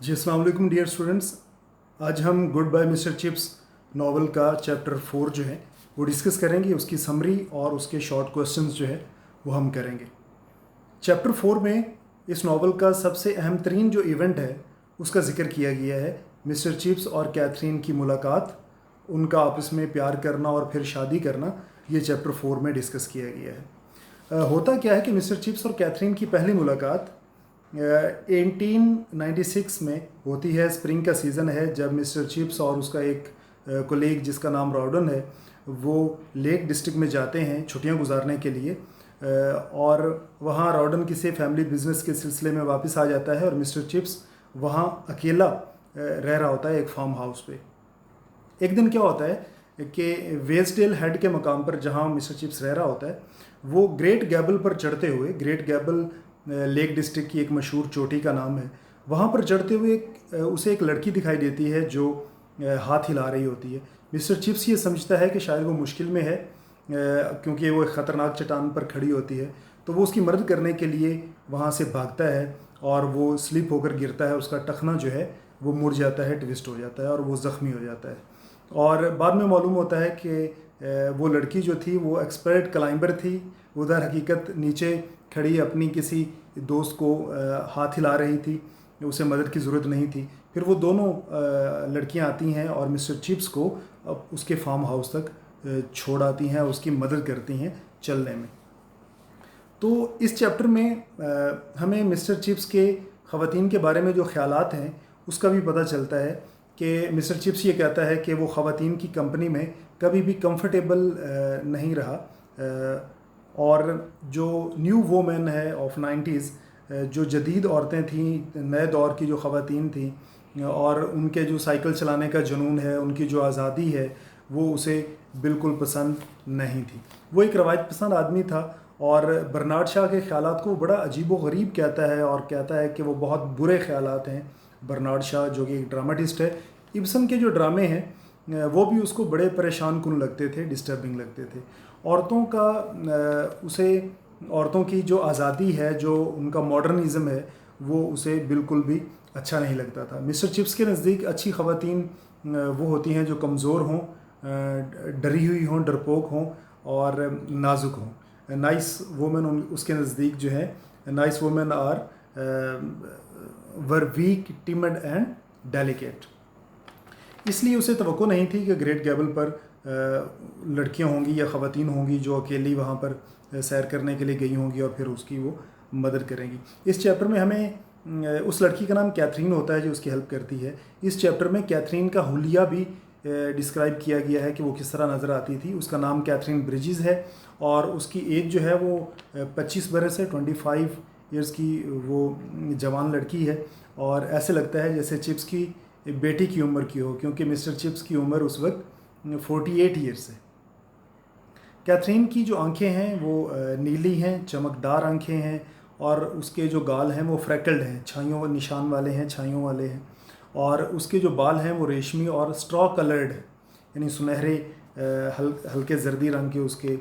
जी अस्सलाम वालेकुम dear students. आज हम goodbye mister Chips novel का चैप्टर 4 जो है वो डिस्कस करेंगे। उसकी समरी और उसके शॉर्ट क्वेश्चंस जो है वो हम करेंगे। चैप्टर 4 में इस नावल का सबसे अहम तरीन जो इवेंट है उसका जिक्र किया गया है। मिस्टर चिप्स और कैथरीन की मुलाकात, उनका आपस में प्यार करना और फिर शादी करना, ये चैप्टर 4 में डिस्कस किया गया है। होता क्या है कि मिस्टर चिप्स और कैथरीन की पहली मुलाकात 1896 में होती है। स्प्रिंग का सीज़न है जब मिस्टर चिप्स और उसका एक कोलीग जिसका नाम रॉडन है वो लेक डिस्ट्रिक्ट में जाते हैं छुट्टियां गुजारने के लिए। और वहाँ रॉडन किसी फैमिली बिजनेस के सिलसिले में वापस आ जाता है और मिस्टर चिप्स वहाँ अकेला रह रहा होता है एक फार्म हाउस पे। एक दिन क्या होता है कि वेस्टडेल हेड के मकाम पर जहाँ मिस्टर चिप्स रह रहा होता है वो ग्रेट गैबल पर चढ़ते हुए, ग्रेट गैबल लेक डिस्ट्रिक्ट की एक मशहूर चोटी का नाम है, वहाँ पर चढ़ते हुए उसे एक लड़की दिखाई देती है जो हाथ हिला रही होती है। मिस्टर चिप्स ये समझता है कि शायद वो मुश्किल में है क्योंकि वो एक ख़तरनाक चट्टान पर खड़ी होती है, तो वो उसकी मदद करने के लिए वहाँ से भागता है और वो स्लिप होकर गिरता है। उसका टखना जो है वो मुड़ जाता है, ट्विस्ट हो जाता है और वो ज़ख्मी हो जाता है। और बाद में मालूम होता है कि वो लड़की जो थी वो एक्सपर्ट क्लाइंबर थी। उधर हकीकत नीचे खड़ी अपनी किसी दोस्त को हाथ हिला रही थी, उसे मदद की ज़रूरत नहीं थी। फिर वो दोनों लड़कियां आती हैं और मिस्टर चिप्स को उसके फार्म हाउस तक छोड़ आती हैं, उसकी मदद करती हैं चलने में। तो इस चैप्टर में हमें मिस्टर चिप्स के ख़वातीन के बारे में जो ख़यालात हैं उसका भी पता चलता है कि मिस्टर चिप्स ये कहता है कि वो ख़वातीन की कंपनी में कभी भी कंफर्टेबल नहीं रहा। और जो न्यू वोमेन है ऑफ 90s, जो जदीद औरतें थीं, नए दौर की जो ख़वातीन थीं और उनके जो साइकिल चलाने का जुनून है, उनकी जो आज़ादी है, वो उसे बिल्कुल पसंद नहीं थी। वो एक रवायत पसंद आदमी था और बर्नार्ड शॉ के ख़यालात को बड़ा अजीब व गरीब कहता है और कहता है कि वो बहुत बुरे ख़यालात हैं। बर्नार्ड शॉ जो कि एक ड्रामाटिस्ट है, इब्सन के जो ड्रामे हैं वो भी उसको बड़े परेशान कुन लगते थे, डिस्टर्बिंग लगते थे। औरतों का उसे औरतों की जो आज़ादी है, जो उनका मॉडर्निज़म है, वो उसे बिल्कुल भी अच्छा नहीं लगता था। मिस्टर चिप्स के नज़दीक अच्छी ख़वातीन वो होती हैं जो कमज़ोर हों, डरी हुई हों, डरपोक हों और नाजुक हों। नाइस वुमेन उसके नज़दीक जो है, nice women are were weak, timid and delicate. इसलिए उसे तवक्को नहीं थी कि ग्रेट गैबल पर लड़कियां होंगी या ख़वातीन होंगी जो अकेली वहाँ पर सैर करने के लिए गई होंगी और फिर उसकी वो मदद करेंगी। इस चैप्टर में हमें उस लड़की का नाम कैथरीन होता है जो उसकी हेल्प करती है। इस चैप्टर में कैथरीन का हुलिया भी डिस्क्राइब किया गया है कि वो किस तरह नज़र आती थी। उसका नाम कैथरीन ब्रिजेस है और उसकी एज जो है वो 25 बरस है, 25 ईयर्स की वो जवान लड़की है और ऐसे लगता है जैसे चिप्स की बेटी की उम्र की हो, क्योंकि मिस्टर चिप्स की उम्र उस वक्त 48 ईयर्स है। कैथरीन की जो आंखें हैं वो नीली हैं, चमकदार आंखें हैं और उसके जो गाल हैं वो फ्रैकल्ड हैं, छाइयों निशान वाले हैं, छाइयों वाले हैं। और उसके जो बाल हैं वो रेशमी और स्ट्रॉ कलर्ड है, यानी सुनहरे हल्के जर्दी रंग के उसके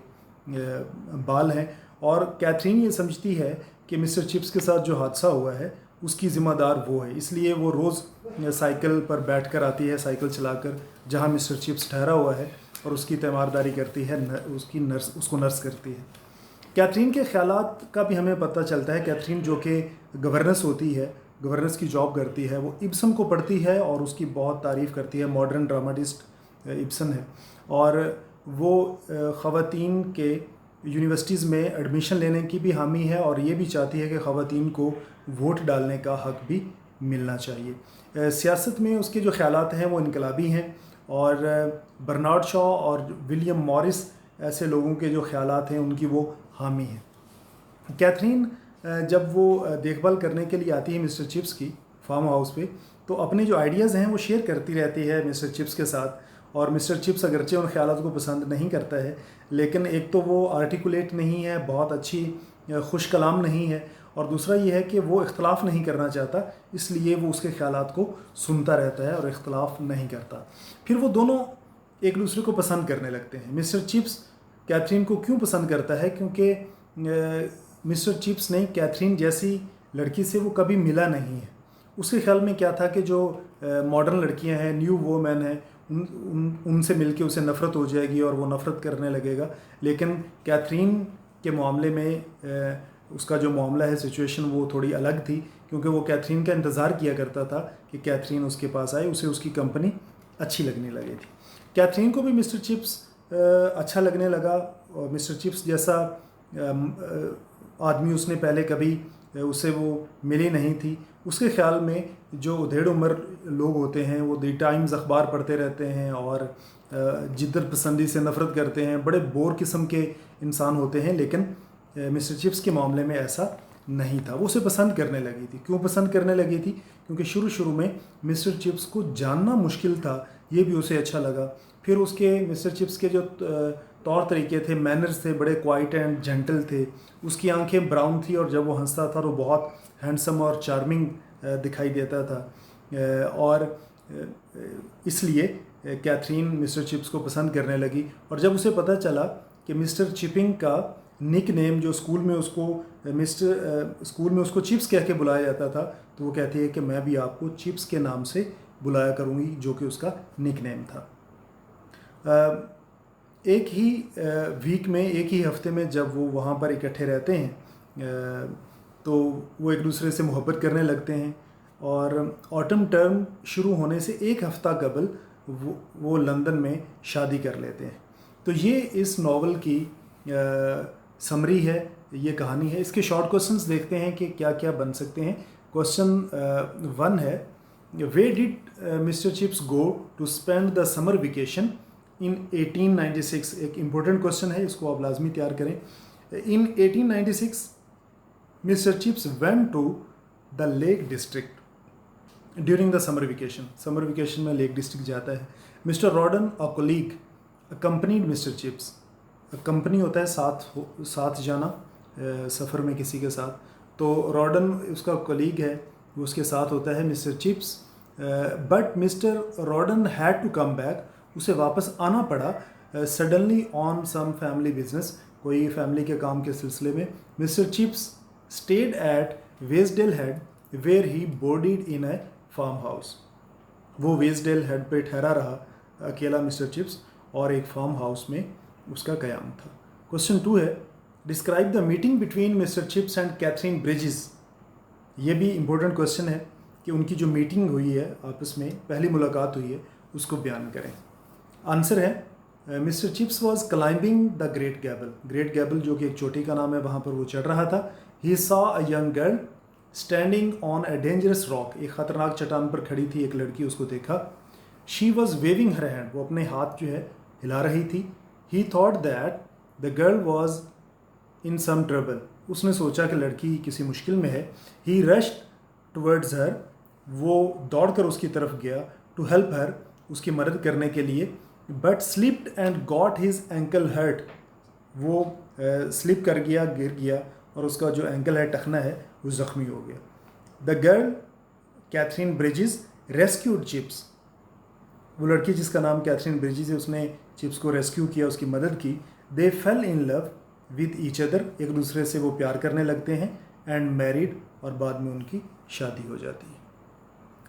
बाल हैं। और कैथरीन ये समझती है कि मिस्टर चिप्स के साथ जो हादसा हुआ है उसकी ज़िम्मेदार वो है, इसलिए वो रोज़ साइकिल पर बैठ कर आती है, साइकिल चलाकर जहाँ मिस्टर चिप्स ठहरा हुआ है और उसकी तीमारदारी करती है, उसको नर्स करती है। कैथरीन के ख़यालात का भी हमें पता चलता है। कैथरीन जो कि गवर्नेंस होती है, गवर्नेंस की जॉब करती है, वो इब्सन को पढ़ती है और उसकी बहुत तारीफ़ करती है। मॉडर्न ड्रामाटिस्ट इब्सन है और वो ख़वातीन के यूनिवर्सिटीज़ में एडमिशन लेने की भी हामी है और ये भी चाहती है कि ख़वातीन को वोट डालने का हक़ भी मिलना चाहिए। सियासत में उसके जो ख़यालात हैं वो इनकलाबी हैं और बर्नार्ड शॉ और विलियम मॉरिस ऐसे लोगों के जो ख़यालात हैं उनकी वो हामी हैं। कैथरीन जब वो देखभाल करने के लिए आती है मिस्टर चिप्स की फार्म हाउस पे, तो अपने जो आइडियाज़ हैं वो शेयर करती रहती है मिस्टर चिप्स के साथ। और मिस्टर चिप्स अगरचे उन ख़यालात को पसंद नहीं करता है, लेकिन एक तो वो आर्टिकुलेट नहीं है, बहुत अच्छी खुश कलाम नहीं है, और दूसरा ये है कि वो इख्तलाफ नहीं करना चाहता, इसलिए वो उसके ख़यालात को सुनता रहता है और इख्तलाफ नहीं करता। फिर वो दोनों एक दूसरे को पसंद करने लगते हैं। मिस्टर चिप्स कैथरीन को क्यों पसंद करता है? क्योंकि मिस्टर चिप्स ने कैथरीन जैसी लड़की से वो कभी मिला नहीं है उसके ख्याल में क्या था कि जो मॉडर्न लड़कियां हैं, न्यू वोमेन हैं, उनसे मिलके उसे नफ़रत हो जाएगी और वो नफ़रत करने लगेगा। लेकिन कैथरीन के मामले में उसका जो मामला है, सिचुएशन, वो थोड़ी अलग थी, क्योंकि वो कैथरीन का इंतज़ार किया करता था कि कैथरीन उसके पास आए, उसे उसकी कंपनी अच्छी लगने लगी थी। कैथरीन को भी मिस्टर चिप्स अच्छा लगने लगा, और मिस्टर चिप्स जैसा आदमी उसने पहले कभी उससे वो मिली नहीं थी। उसके ख्याल में जो उधेड़ उम्र लोग होते हैं वो दी टाइम्स अखबार पढ़ते रहते हैं और जिद्दत पसंदी से नफ़रत करते हैं, बड़े बोर किस्म के इंसान होते हैं। लेकिन मिस्टर चिप्स के मामले में ऐसा नहीं था, वो उसे पसंद करने लगी थी। क्यों पसंद करने लगी थी? क्योंकि शुरू में मिस्टर चिप्स को जानना मुश्किल था, ये भी उसे अच्छा लगा। फिर उसके मिस्टर चिप्स के जो तौर तरीके थे, मैनर्स थे, बड़े क्वाइट एंड जेंटल थे। उसकी आंखें ब्राउन थी और जब वो हंसता था तो बहुत हैंडसम और चार्मिंग दिखाई देता था, और इसलिए कैथरीन मिस्टर चिप्स को पसंद करने लगी। और जब उसे पता चला कि मिस्टर चिपिंग का निक नेम जो स्कूल में उसको चिप्स कह के बुलाया जाता था, तो वो कहती है कि मैं भी आपको चिप्स के नाम से बुलाया करूँगी, जो कि उसका निक नेम था। एक ही वीक में, एक ही हफ्ते में जब वो वहाँ पर इकट्ठे रहते हैं, तो वो एक दूसरे से मोहब्बत करने लगते हैं। और ऑटम टर्म शुरू होने से एक हफ़्ता कबल वो लंदन में शादी कर लेते हैं। तो ये इस नावल की समरी है, ये कहानी है। इसके शॉर्ट क्वेश्चंस देखते हैं कि क्या क्या बन सकते हैं। क्वेश्चन 1 है, where did mister Chips go to spend the summer vacation in 1896? एक इम्पोर्टेंट क्वेश्चन है, इसको आप लाजमी तैयार करें। In 1896 Mr Chips went to the Lake District during the summer vacation. Summer vacation में लेक डिस्ट्रिक्ट जाता है। Mr Rowden a colleague accompanied Mr Chips. Company होता है साथ जाना सफ़र में किसी के साथ, तो रॉडन उसका कोलीग है, वो उसके साथ होता है mister Chips. But Mr Rowden had to come back, उसे वापस आना पड़ा suddenly on some family business, कोई फैमिली के काम के सिलसिले में। Mr Chips stayed at Wasdale Head where he boarded in a farmhouse. वो वेस्डेल हेड पे ठहरा रहा अकेला मिस्टर चिप्स, और एक फार्म हाउस में उसका क़याम था। क्वेश्चन 2 है, describe the meeting between mister Chips and Katherine Bridges. ये भी इम्पोर्टेंट क्वेश्चन है कि उनकी जो मीटिंग हुई है, आपस में पहली मुलाकात हुई है, उसको बयान करें। आंसर है, mister Chips was climbing the Great Gable. Great Gable जो कि एक चोटी का नाम है, वहाँ पर वो चढ़ रहा था। He saw a young girl standing on a dangerous rock. एक ख़तरनाक चट्टान पर खड़ी थी एक लड़की, उसको देखा। She was waving her hand, वो अपने हाथ जो है हिला रही थी। He thought that the girl was in some trouble. उसने सोचा कि लड़की किसी मुश्किल में है। ही रश्ड टुवर्ड्स हर, वो दौड़कर उसकी तरफ गया। टू हेल्प हर, उसकी मदद करने के लिए। But slipped and got his ankle hurt. वो स्लिप कर गया, गिर गया, और उसका जो एंकल है, टखना है, वो ज़ख्मी हो गया। The girl Katherine Bridges rescued Chips. वो लड़की जिसका नाम कैथरीन ब्रिजेस है, उसने चिप्स को रेस्क्यू किया, उसकी मदद की। They fell in love with each other, एक दूसरे से वो प्यार करने लगते हैं। एंड मैरिड, और बाद में उनकी शादी हो जाती है।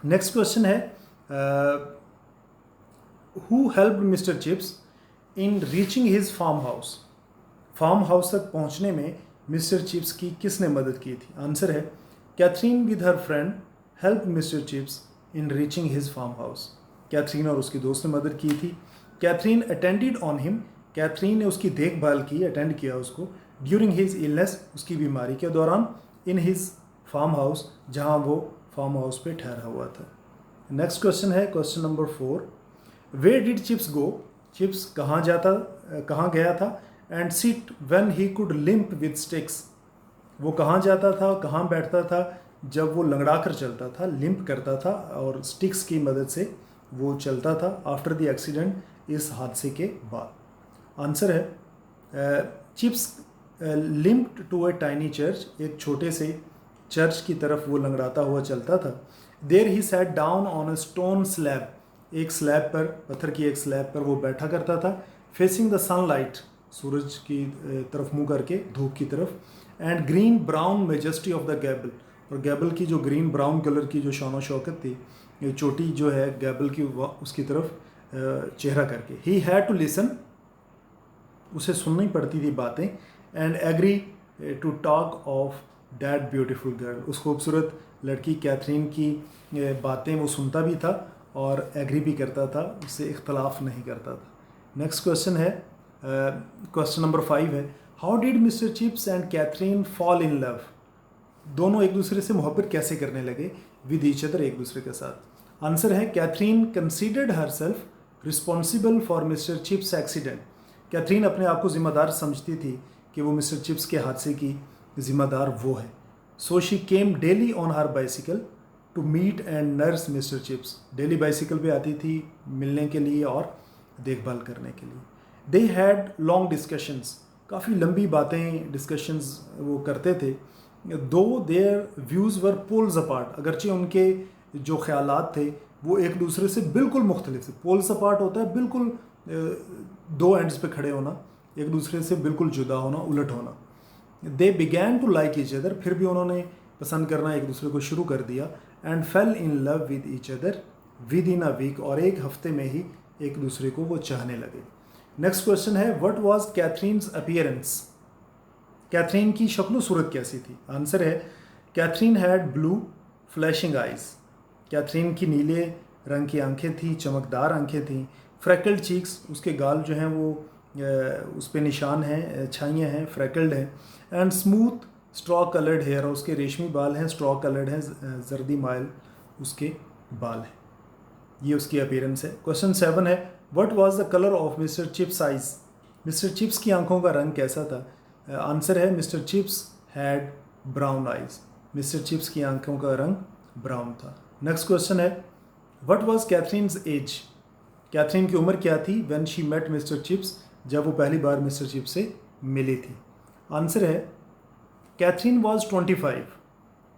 नेक्स्ट क्वेश्चन है, who helped mister Chips in reaching his farm house. Farm house तक पहुंचने में मिस्टर चिप्स की किसने मदद की थी? आंसर है, Katherine with her friend help mister Chips in reaching his farm house. Katherine और उसकी दोस्त ने मदद की थी। Katherine attended on him, Katherine ने उसकी देखभाल की, अटेंड किया उसको। ड्यूरिंग हिज इलनेस, उसकी बीमारी के दौरान। इन हिज फार्म हाउस, जहाँ वो फार्म हाउस पे ठहरा हुआ था। नेक्स्ट क्वेश्चन है, question number 4, way did chips go. Chips कहाँ गया था? And sit when he could limp with sticks. वो कहाँ जाता था, कहाँ बैठता था जब वो लंगड़ा कर चलता था, लिम्प करता था, और स्टिक्स की मदद से वो चलता था आफ्टर द एक्सीडेंट, इस हादसे के बाद। आंसर है, Chips limped to a tiny church, एक छोटे से चर्च की तरफ वो लंगड़ाता हुआ चलता था। There he sat down on a stone slab, एक स्लैब पर, पत्थर की एक स्लैब पर वो बैठा करता था। फेसिंग द सनलाइट, सूरज की तरफ मुंह करके, धूप की तरफ। And green brown majesty of the Gable, और गैबल की जो ग्रीन ब्राउन कलर की जो शान शौकत थी, ये चोटी जो है गैबल की उसकी तरफ चेहरा करके। ही हैड टू लिसन, उसे सुननी पड़ती थी बातें, and agree to talk of that beautiful girl, उस खूबसूरत लड़की कैथरीन की बातें वो सुनता भी था और एग्री भी करता था, उससे इख्तलाफ नहीं करता था। नेक्स्ट क्वेश्चन है, क्वेश्चन नंबर 5 है, how did mister Chips and Katherine fall in love, दोनों एक दूसरे से मोहब्बत कैसे करने लगे विद ईच अदर, एक दूसरे के साथ। आंसर है, Katherine considered herself responsible for mister Chips accident, Katherine अपने आप को ज़िम्मेदार समझती थी कि वो मिस्टर चिप्स के हादसे की ज़िम्मेदार वो है। So she came daily on her bicycle to meet and nurse mister Chips, daily bicycle पे आती थी मिलने के लिए और देखभाल करने के लिए। दे हैड लॉन्ग डिस्कशंस, काफ़ी लंबी बातें डिस्कशंस वो करते थे। Though their views were poles apart, अगरचे उनके जो ख्यालात थे वो एक दूसरे से बिल्कुल मुख्तलिफ थे। पोल्स अपार्ट होता है बिल्कुल दो एंड्स पे खड़े होना, एक दूसरे से बिल्कुल जुदा होना, उलट होना। They began to like each other, फिर भी उन्होंने पसंद करना एक दूसरे को शुरू कर दिया। And fell in love with each other within a week, और एक हफ्ते में ही एक दूसरे को वो चाहने लगे। नेक्स्ट क्वेश्चन है, what was Katherine's appearance, Katherine की शक्ल सूरत कैसी थी। आंसर है, Katherine had blue flashing eyes, Katherine की नीले रंग की आंखें थी, चमकदार आंखें थीं। फ्रैकल्ड चीक्स, उसके गाल जो हैं वो उस पे निशान हैं, छाइयाँ हैं, फ्रैकल्ड हैं। And smooth straw coloured hair, उसके रेशमी बाल हैं, स्ट्रॉ कलर्ड हैं, जर्दी माइल उसके बाल हैं। ये उसकी अपीयरेंस है। क्वेश्चन 7 है, what was the colour of mister Chips eyes, mister Chips की आंखों का रंग कैसा था। आंसर है, mister Chips had brown eyes, mister Chips की आंखों का रंग ब्राउन था। नेक्स्ट क्वेश्चन है, what was Katherine's age, Katherine की उम्र क्या थी when she met mister Chips, जब वो पहली बार मिस्टर चिप्स से मिली थी। आंसर है, कैथरीन वाज 25,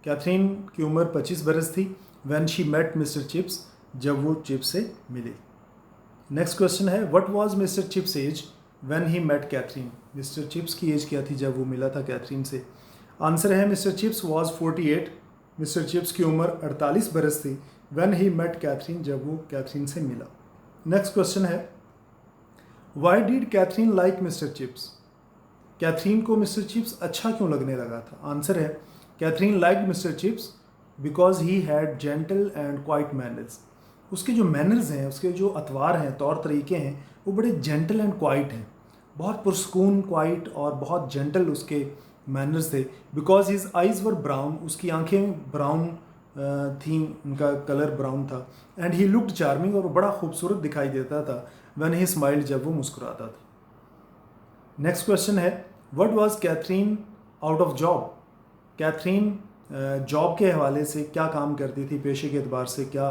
कैथरीन की उम्र 25 बरस थी when she met mister Chips, जब वो चिप्स से मिली। नेक्स्ट क्वेश्चन है, what was mister Chips age when he met Katherine, mister Chips की एज क्या थी जब वो मिला था कैथरीन से। आंसर है, mister chips was 48, mister Chips की उम्र 48 बरस थी व्हेन ही मेट कैथरीन, जब वो कैथरीन से मिला। नेक्स्ट क्वेश्चन है, why did Katherine like mister Chips, Katherine को मिस्टर चिप्स अच्छा क्यों लगने लगा था। आंसर है, Katherine liked mister Chips because he had gentle and quiet manners, उसके जो मैनर्स हैं, उसके जो अतवार हैं, तौर तरीके हैं, वो बड़े जेंटल एंड क्वाइट हैं, बहुत पुरस्कून, क्वाइट और बहुत जेंटल उसके मैनर्स थे। Because his eyes were brown, उसकी आंखें ब्राउन थीं, उनका कलर ब्राउन था। एंड ही लुक्ड चार्मिंग, और बड़ा खूबसूरत दिखाई देता था व्हेन ही स्माइल्ड, जब वो मुस्कुराता था। नेक्स्ट क्वेश्चन है, what was Katherine out of job, Katherine job के हवाले से क्या काम करती थी, पेशे के अतबार से क्या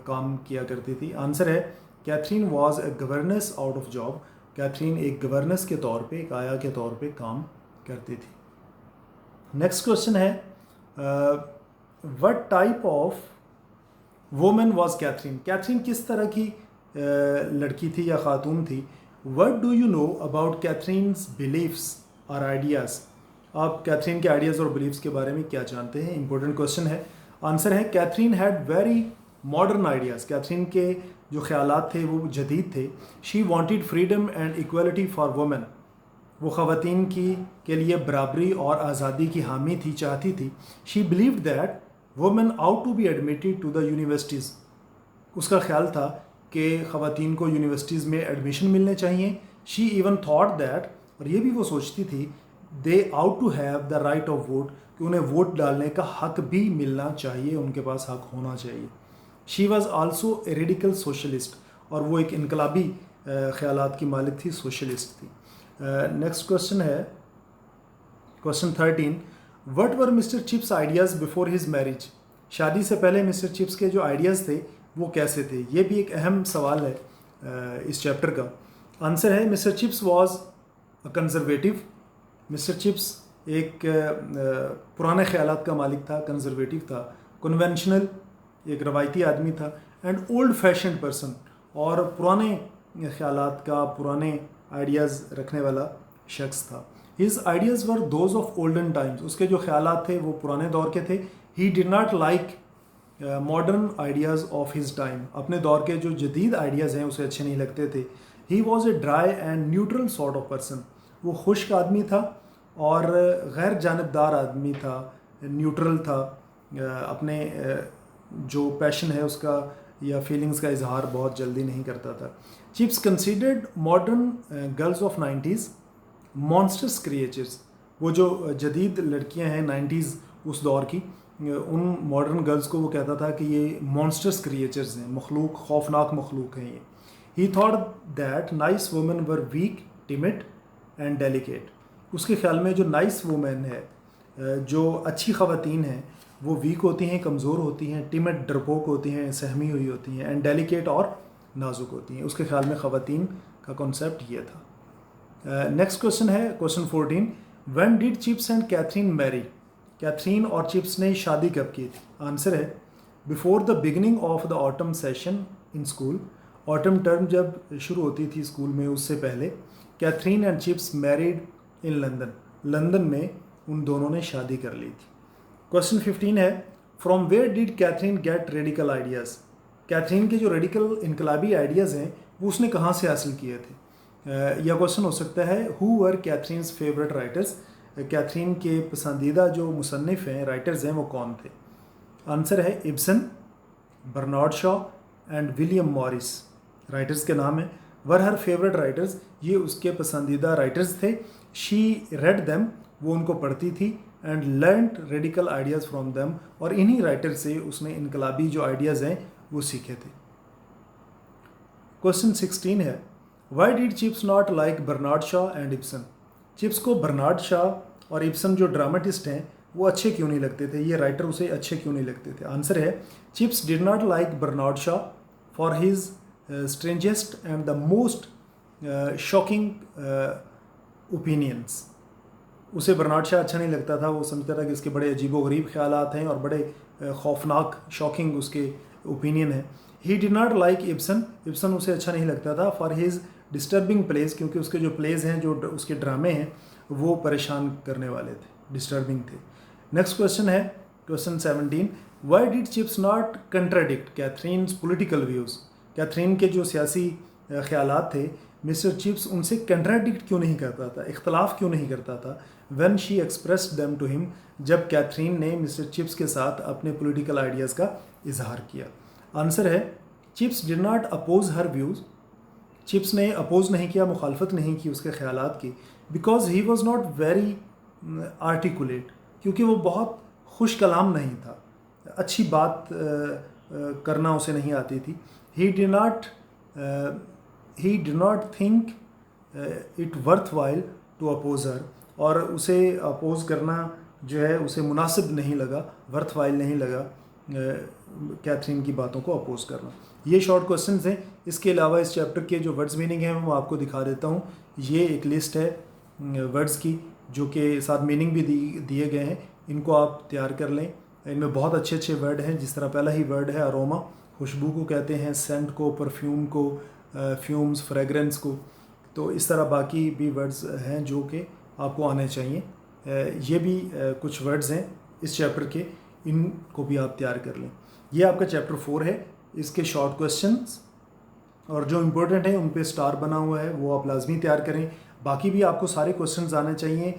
काम किया करती थी। आंसर है, Katherine was a governess out of job, Katherine एक गवर्नेस के तौर पे, एक आया के तौर पे काम करती थी। नेक्स्ट क्वेश्चन है, what type of woman was Katherine, Katherine किस तरह की लड़की थी या खातून थी। What do you know about Katherine's beliefs और आइडियाज़, आप कैथरीन के आइडियाज़ और बिलीफ्स के बारे में क्या जानते हैं, इंपॉर्टेंट क्वेश्चन है। आंसर है, Katherine had very modern ideas, Catherine के जो ख्यालात थे वो जदीद थे। She wanted freedom and equality for women, वो ख़वातीन की के लिए बराबरी और आज़ादी की हामी थी, चाहती थी। She believed that women ought to be admitted to the universities, उसका ख्याल था कि ख़वातीन को यूनिवर्सिटीज़ में एडमिशन मिलने चाहिए। शी इवन थॉट दैट, और ये भी वो सोचती थी, they ought to have the right of vote, कि उन्हें वोट डालने का हक भी मिलना चाहिए, उनके पास हक होना चाहिए। She was also a radical socialist, और वो एक इनकलाबी ख्यालात की मालिक थी, सोशलिस्ट थी। नेक्स्ट क्वेश्चन है, question 13, what were mister chips ideas before his marriage, शादी से पहले मिस्टर चिप्स के जो आइडियाज़ थे वो कैसे थे। ये भी एक अहम सवाल है इस चैप्टर का। आंसर है, mister Chips was a conservative, mister chips एक पुराने ख्यालात का मालिक था, कंजर्वेटिव था। कन्वेंशनल, एक रवायती आदमी था। एंड ओल्ड फैशन पर्सन, और पुराने ख्यालात का, पुराने आइडियाज़ रखने वाला शख्स था। His ideas were those of olden times, उसके जो ख्यालात थे वो पुराने दौर के थे। ही did not like modern ideas of his time, अपने दौर के जो जदीद आइडियाज़ हैं उसे अच्छे नहीं लगते थे। He was a dry and neutral sort of person, वो खुश्क आदमी था और गैर जानबदार आदमी था, न्यूट्रल था, अपने जो पैशन है उसका या फीलिंग्स का इजहार बहुत जल्दी नहीं करता था। Chips considered modern girls of 90s monsters creatures, वो जो जदीद लड़कियां हैं 90s उस दौर की, उन मॉडर्न गर्ल्स को वो कहता था कि ये मॉन्स्टर्स क्रिएचर्स हैं, मखलूक, खौफनाक मखलूक हैं ये। He thought that nice women were weak, timid and delicate, उसके ख्याल में जो नाइस वुमेन है, जो अच्छी ख़वातीन हैं, वो वीक होती हैं, कमज़ोर होती हैं, टिमिड डरपोक होती हैं, सहमी हुई होती हैं, एंड डेलिकेट और नाजुक होती हैं। उसके ख्याल में ख़वातीन का कॉन्सेप्ट ये था। नेक्स्ट क्वेश्चन है question 14, when did Chips and Catherine marry, Catherine और चिप्स ने शादी कब की थी? आंसर है before the beginning of the autumn session in school, autumn term जब शुरू होती थी स्कूल में उससे पहले Catherine and Chips married in London, London में उन दोनों ने शादी कर ली थी। क्वेश्चन 15 है from where did Catherine get radical ideas, Catherine के जो रेडिकल इनकलाबी आइडियाज़ हैं वो उसने कहाँ से हासिल किए थे? यह क्वेश्चन हो सकता है who were Catherine's favourite writers, Catherine के पसंदीदा जो मुसन्निफ़ हैं, राइटर्स हैं, वो कौन थे? आंसर है Ibsen, Bernard Shaw and William Morris, writers के नाम हैं। वर हर फेवरेट राइटर्स, ये उसके पसंदीदा राइटर्स थे। शी रेड देम, वो उनको पढ़ती थी, and learned radical ideas from them, और इन्हीं राइटर से उसने इनकलाबी जो आइडियाज़ हैं वो सीखे थे। क्वेश्चन 16 है why did Chips not like Bernard Shaw and Ibsen, Chips को बर्नार्ड शॉ और इब्सन जो ड्रामेटिस्ट हैं वो अच्छे क्यों नहीं लगते थे, ये राइटर उसे अच्छे क्यों नहीं लगते थे? आंसर है Chips did not like Bernard Shaw for his strangest and the most shocking opinions, उसे बर्नार्ड शॉ अच्छा नहीं लगता था, वो समझता था कि इसके बड़े अजीबोगरीब ख्यालात हैं और बड़े खौफनाक शॉकिंग उसके ओपिनियन है। ही did not like Ibsen, Ibsen उसे अच्छा नहीं लगता था फॉर हिज डिस्टर्बिंग प्लेस, क्योंकि उसके जो प्लेस हैं, जो उसके ड्रामे हैं, वो परेशान करने वाले थे, डिस्टर्बिंग थे। नेक्स्ट क्वेश्चन है question 17, why did Chips not contradict Catherine's political views, Catherine के जो सियासी ख्यालात थे मिस्टर चिप्स उनसे कंट्राडिक्ट क्यों नहीं करता था, इख्तलाफ क्यों नहीं करता था? When she expressed them to him, जब कैथरीन ने मिस्टर चिप्स के साथ अपने पॉलिटिकल आइडियाज़ का इजहार किया। आंसर है Chips did not oppose her views, Chips ने अपोज नहीं किया, मुखालफत नहीं की उसके ख्यालात की, because he was not very articulate, क्योंकि वो बहुत खुश कलाम नहीं था, अच्छी बात करना उसे नहीं आती थी। He did not think it worthwhile to oppose her, और उसे अपोज करना जो है उसे मुनासिब नहीं लगा, वर्थ वाइल नहीं लगा कैथरीन की बातों को अपोज करना। ये शॉर्ट क्वेश्चंस हैं। इसके अलावा इस चैप्टर के जो वर्ड्स मीनिंग हैं वो आपको दिखा देता हूँ। ये एक लिस्ट है वर्ड्स की जो कि साथ मीनिंग भी दिए गए हैं, इनको आप तैयार कर लें। इनमें बहुत अच्छे अच्छे वर्ड हैं, जिस तरह पहला ही वर्ड है अरोमा, खुशबू को कहते हैं, सेंट को, परफ्यूम को, फ्यूम्स, फ्रेगरेंस को। तो इस तरह बाकी भी वर्ड्स हैं जो कि आपको आने चाहिए। ये भी कुछ वर्ड्स हैं इस चैप्टर के, इनको भी आप तैयार कर लें। ये आपका चैप्टर 4 है। इसके शॉर्ट क्वेश्चंस और जो इम्पोर्टेंट है उन पे स्टार बना हुआ है, वो आप लाजमी तैयार करें। बाकी भी आपको सारे क्वेश्चंस आने चाहिए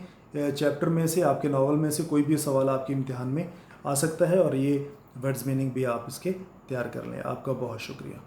चैप्टर में से, आपके नावल में से कोई भी सवाल आपके इम्तिहान में आ सकता है, और ये वर्ड्स मीनिंग भी आप इसके तैयार कर लें। आपका बहुत शुक्रिया।